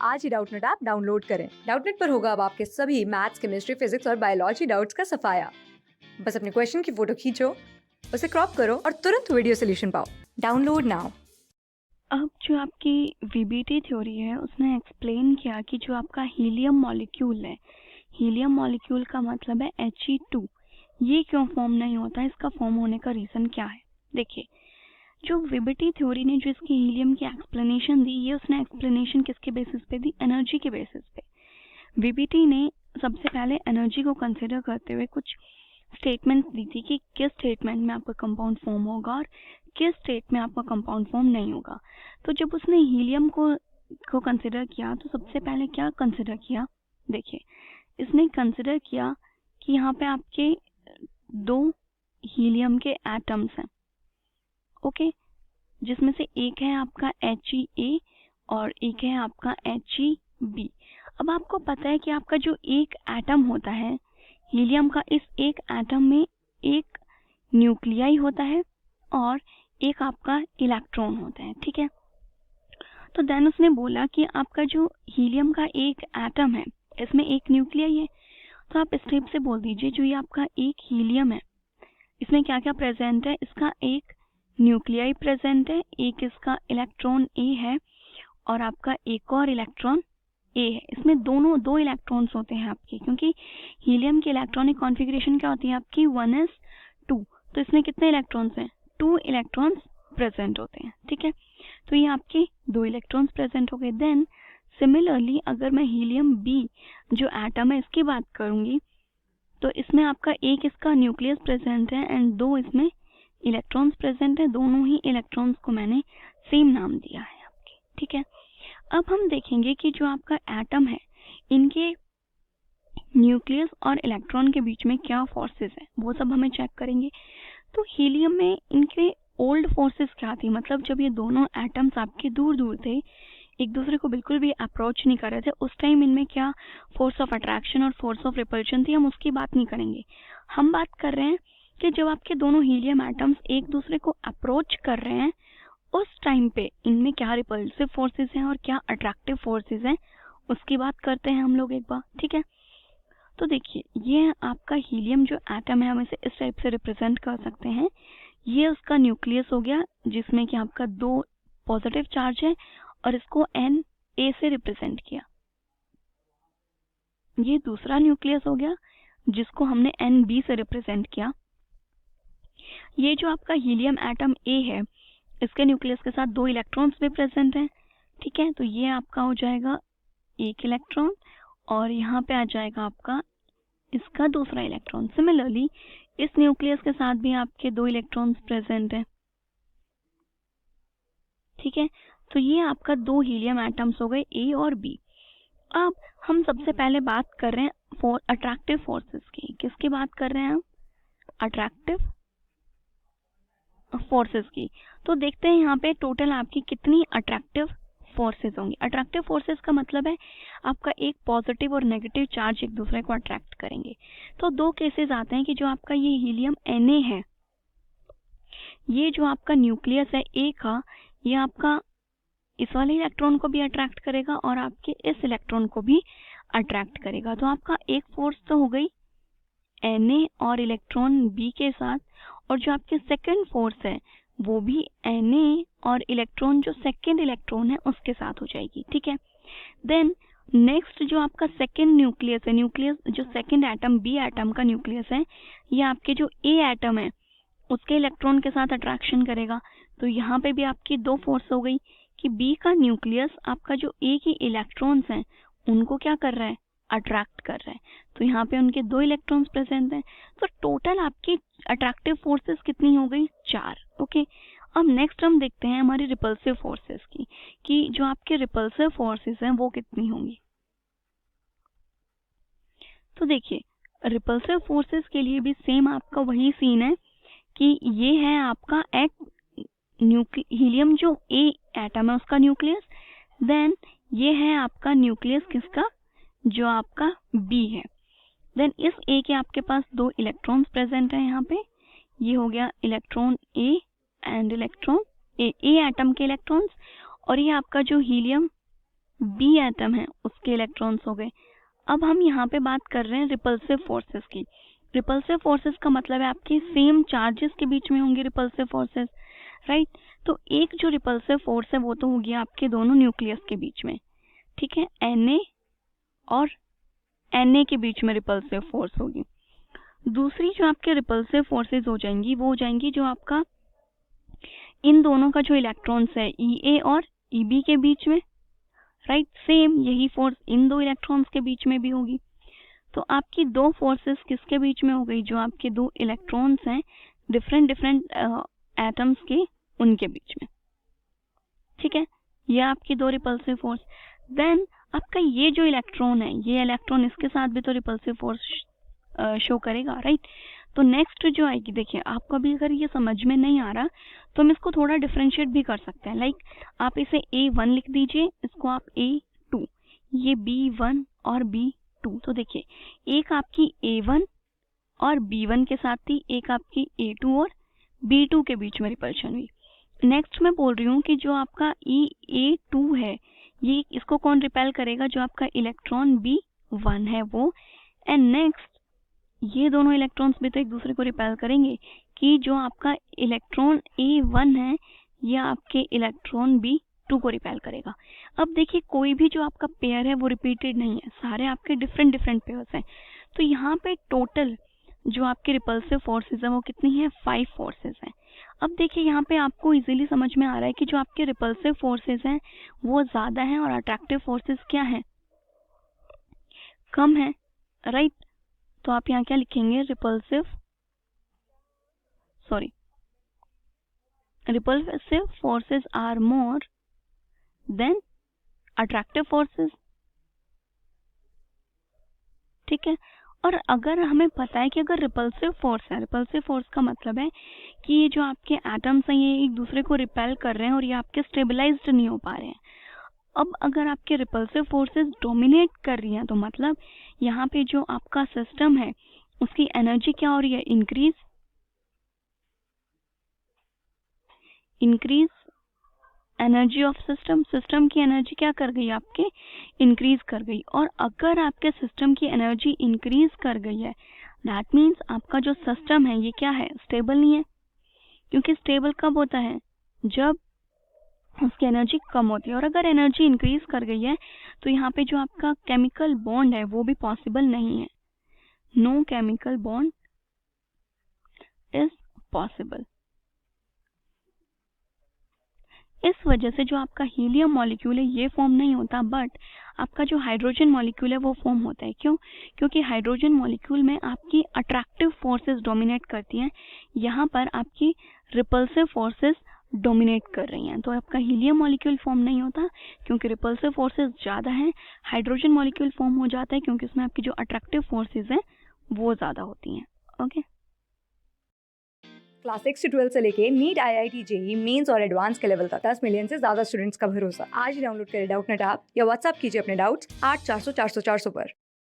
आज ही Doubtnut app download करें। Doubtnut पर होगा अब आपके सभी मैथ्स, केमिस्ट्री, फिजिक्स और बायोलॉजी डाउट्स का सफाया। बस अपने क्वेश्चन की फोटो खींचो, उसे क्रॉप करो और तुरंत वीडियो सोल्यूशन पाओ। Download now. अब जो आपकी वीबीटी थ्योरी है उसने एक्सप्लेन किया कि जो आपका हीलियम मॉलिक्यूल है, हीलियम मॉलिक्यूल का मतलब है He2, ये क्यों फॉर्म नहीं होता है, इसका फॉर्म होने का रीज़न क्या है। देखिए, जो वीबीटी थ्योरी ने जो इसकी हीलियम की एक्सप्लेनेशन दी, ये उसने एक्सप्लेनेशन किसके बेसिस पे दी? एनर्जी के बेसिस पे। वीबीटी ने सबसे पहले एनर्जी को कंसिडर करते हुए कुछ स्टेटमेंट दी थी कि किस स्टेटमेंट में आपका कंपाउंड फॉर्म होगा और किस स्टेट में आपका कंपाउंड फॉर्म नहीं होगा। तो जब उसने हीलियम को कंसिडर किया तो सबसे पहले क्या कंसिडर किया? देखिए, इसने कंसिडर किया कि यहाँ पे आपके दो हीलियम के एटम्स हैं, ओके, जिसमें से एक है आपका HeA और एक है आपका HeB। अब आपको पता है कि आपका जो एक एटम होता है हीलियम का, इस एक एटम में एक न्यूक्लियाई होता है और एक आपका इलेक्ट्रॉन होता है, ठीक है। तो देन उसने बोला कि आपका जो हीलियम का एक एटम है इसमें एक न्यूक्लियाई है, तो आप स्टेप से बोल दीजिए जो ये आपका एक हीलियम है इसमें क्या क्या प्रेजेंट है। इसका एक न्यूक्लियाई प्रेजेंट है, एक इसका इलेक्ट्रॉन ए है और आपका एक और इलेक्ट्रॉन ए है। इसमें दोनों दो इलेक्ट्रॉन्स होते हैं आपके, क्योंकि हीलियम की इलेक्ट्रॉनिक कॉन्फ़िगरेशन क्या होती है आपकी 1s2, तो इसमें कितने इलेक्ट्रॉन्स हैं? 2 इलेक्ट्रॉन्स प्रेजेंट होते हैं, ठीक है। तो ये आपके 2 इलेक्ट्रॉन्स प्रेजेंट हो गए। देन सिमिलरली अगर मैं हीलियम बी जो एटम है इसकी बात करूंगी तो इसमें आपका एक इसका न्यूक्लियस प्रेजेंट है एंड 2 इसमें इलेक्ट्रॉन्स प्रेजेंट है। दोनों ही इलेक्ट्रॉन्स को मैंने सेम नाम दिया है आपके, ठीक है। अब हम देखेंगे कि जो आपका एटम है इनके न्यूक्लियस और इलेक्ट्रॉन के बीच में क्या फोर्सेस है, वो सब हमें चेक करेंगे। तो हीलियम में इनके ओल्ड फोर्सेस क्या थी, मतलब जब ये दोनों एटम्स आपके दूर दूर थे, एक दूसरे को बिल्कुल भी अप्रोच नहीं कर रहे थे, उस टाइम इनमें क्या फोर्स ऑफ अट्रैक्शन और फोर्स ऑफ रिपल्शन थी, हम उसकी बात नहीं करेंगे। हम बात कर रहे हैं कि जब आपके दोनों हीलियम एटम्स एक दूसरे को अप्रोच कर रहे हैं उस टाइम पे इनमें क्या रिपल्सिव फोर्सेस हैं और क्या अट्रैक्टिव फोर्सेस हैं, उसकी बात करते हैं हम लोग एक बार, ठीक है। तो देखिए, ये आपका हीलियम जो एटम है हम इसे इस टाइप से रिप्रेजेंट कर सकते हैं। ये उसका न्यूक्लियस हो गया जिसमें कि आपका 2 पॉजिटिव चार्ज है और इसको Na से रिप्रेजेंट किया। ये दूसरा न्यूक्लियस हो गया जिसको हमने Nb से रिप्रेजेंट किया। ये जो आपका हीलियम एटम A है इसके न्यूक्लियस के साथ 2 इलेक्ट्रॉन्स भी प्रेजेंट हैं, ठीक है। तो ये आपका हो जाएगा एक इलेक्ट्रॉन और यहाँ पे आ जाएगा आपका इसका दूसरा इलेक्ट्रॉन। सिमिलरली इस न्यूक्लियस के साथ भी आपके 2 इलेक्ट्रॉन्स प्रेजेंट हैं, ठीक है। तो ये आपका 2 हीलियम एटम्स हो गए A और B। अब हम सबसे पहले बात कर रहे हैं फॉर अट्रैक्टिव फोर्सेस की। किसकी बात कर रहे हैं हम? अट्रैक्टिव फोर्सेस की। तो देखते हैं यहाँ पे टोटल आपकी कितनी अट्रैक्टिव फोर्सेस होंगी। अट्रैक्टिव फोर्सेस का मतलब है आपका एक पॉजिटिव और नेगेटिव चार्ज एक दूसरे को अट्रैक्ट करेंगे। तो 2 केसेस आते हैं कि जो आपका ये हीलियम Na है, ये जो आपका न्यूक्लियस है A का, ये आपका इस वाले इलेक्ट्रॉन को भी अट्रैक्ट करेगा और आपके इस इलेक्ट्रॉन को भी अट्रैक्ट करेगा। तो आपका एक फोर्स तो हो गई Na और इलेक्ट्रॉन B के साथ, और जो आपके सेकंड फोर्स है वो भी Na और इलेक्ट्रॉन जो सेकंड इलेक्ट्रॉन है उसके साथ हो जाएगी, ठीक है। देन नेक्स्ट जो आपका सेकंड न्यूक्लियस है, न्यूक्लियस जो सेकंड एटम B एटम का न्यूक्लियस है, ये आपके जो A एटम है उसके इलेक्ट्रॉन के साथ अट्रैक्शन करेगा। तो यहाँ पे भी आपकी 2 फोर्स हो गई कि B का न्यूक्लियस आपका जो A के इलेक्ट्रॉन्स हैं उनको क्या कर रहा है? अट्रैक्ट कर रहा है। तो यहाँ पे उनके 2 इलेक्ट्रॉन्स प्रेजेंट हैं। तो टोटल आपकी अट्रैक्टिव फोर्सेस कितनी हो गई? 4, ओके। अब नेक्स्ट हम देखते हैं हमारी रिपल्सिव फोर्सेस की, कि जो आपके रिपल्सिव फोर्सेस हैं वो कितनी होंगी। तो देखिए, रिपल्सिव फोर्सेस के लिए भी सेम आपका वही सीन है कि ये है आपका हीलियम जो A एटम है उसका न्यूक्लियस, देन ये है आपका न्यूक्लियस किसका? जो आपका B है। देन इस A के आपके पास 2 इलेक्ट्रॉन्स प्रेजेंट हैं यहाँ पे, ये हो गया electron A and electron A atom के इलेक्ट्रॉन्स, और ये आपका जो हीलियम बी एटम है उसके इलेक्ट्रॉन्स हो गए। अब हम यहाँ पे बात कर रहे हैं रिपल्सिव फोर्सेस की। रिपल्सिव फोर्सेस का मतलब है आपके सेम चार्जेस के बीच में होंगी रिपल्सिव फोर्सेस, राइट। तो एक जो रिपल्सिव फोर्स है वो तो होगी आपके दोनों न्यूक्लियस के बीच में, ठीक है, Na और Na के बीच में रिपल्सिव फोर्स होगी। दूसरी जो आपके रिपल्सिव फोर्सेस हो जाएंगी वो हो जाएंगी जो आपका इन दोनों का जो इलेक्ट्रॉन्स है Ea और Eb के बीच में, राइट। सेम यही फोर्स इन दो इलेक्ट्रॉन्स के बीच में भी होगी। तो आपकी दो फोर्सेस किसके बीच में हो गई, जो आपके दो इलेक्ट्रॉन्स हैं डिफरेंट डिफरेंट एटम्स के, उनके बीच में, ठीक है। ये आपकी दो रिपल्सिव फोर्स। देन आपका ये जो इलेक्ट्रॉन है, ये इलेक्ट्रॉन इसके साथ भी तो रिपल्सिव फोर्स शो करेगा, राइट। तो नेक्स्ट जो आएगी, देखिए आपको अभी अगर ये समझ में नहीं आ रहा तो हम इसको थोड़ा डिफरेंशिएट भी कर सकते हैं। लाइक आप इसे A1 लिख दीजिए, इसको आप A2, ये B1 और B2। तो देखिए एक आपकी A1 और B1 के साथ थी, एक आपकी A2 और B2 के बीच में रिपल्शन हुई। नेक्स्ट मैं बोल रही हूँ कि जो आपका A2 है, ये इसको कौन रिपेल करेगा, जो आपका इलेक्ट्रॉन B1 है वो। एंड नेक्स्ट ये दोनों इलेक्ट्रॉन्स भी तो एक दूसरे को रिपेल करेंगे कि जो आपका इलेक्ट्रॉन A1 है ये आपके इलेक्ट्रॉन B2 को रिपेल करेगा। अब देखिए कोई भी जो आपका पेयर है वो रिपीटेड नहीं है, सारे आपके डिफरेंट डिफरेंट पेयर्स हैं। तो यहाँ पे टोटल जो आपके रिपल्सिव फोर्सेस हैं वो कितनी है, 5 फोर्सेस हैं। अब देखिए यहाँ पे आपको इजीली समझ में आ रहा है कि जो आपके रिपल्सिव फोर्सेस हैं वो ज़्यादा हैं और अट्रैक्टिव फोर्सेस क्या हैं, कम है, राइट। तो आप यहाँ क्या लिखेंगे, repulsive forces are more than attractive forces, ठीक है। और अगर हमें पता है कि अगर रिपल्सिव फोर्स है, रिपल्सिव फोर्स का मतलब है कि ये जो आपके एटम्स हैं ये एक दूसरे को रिपेल कर रहे हैं और ये आपके स्टेबलाइज्ड नहीं हो पा रहे हैं। अब अगर आपके रिपल्सिव फोर्सेस डोमिनेट कर रही हैं तो मतलब यहाँ पे जो आपका सिस्टम है उसकी एनर्जी क्या हो रही है, इंक्रीज एनर्जी ऑफ सिस्टम की एनर्जी क्या कर गई, आपके इंक्रीज कर गई। और अगर आपके सिस्टम की एनर्जी इंक्रीज कर गई है दैट मीन्स आपका जो सिस्टम है ये क्या है, स्टेबल नहीं है। क्योंकि स्टेबल कब होता है, जब उसकी एनर्जी कम होती है। और अगर एनर्जी इंक्रीज कर गई है तो यहाँ पे जो आपका केमिकल बॉन्ड है वो भी पॉसिबल नहीं है, no chemical bond is possible. इस वजह से जो आपका हीलियम मॉलिक्यूल है ये फॉर्म नहीं होता, बट आपका जो हाइड्रोजन मॉलिक्यूल है वो फॉर्म होता है। क्यों, क्योंकि हाइड्रोजन मॉलिक्यूल में आपकी अट्रैक्टिव फोर्सेस डोमिनेट करती हैं, यहाँ पर आपकी रिपल्सिव फोर्सेस डोमिनेट कर रही हैं। तो आपका हीलियम मॉलिक्यूल फॉर्म नहीं होता क्योंकि रिपल्सिव फोर्सेस ज़्यादा हैं। हाइड्रोजन मॉलिक्यूल फॉर्म हो जाता है क्योंकि उसमें आपकी जो अट्रैक्टिव फोर्सेस हैं वो ज़्यादा होती हैं। ओके। क्लास 6 से 12 से लेके नीट, IIT, JEE मेंस और एडवांस के लेवल तक 10 मिलियन से ज्यादा स्टूडेंट्स का भरोसा। आज ही डाउनलोड करें डाउटनेट ऐप या व्हाट्सएप कीजिए अपने डाउट्स 8400 400 400 पर।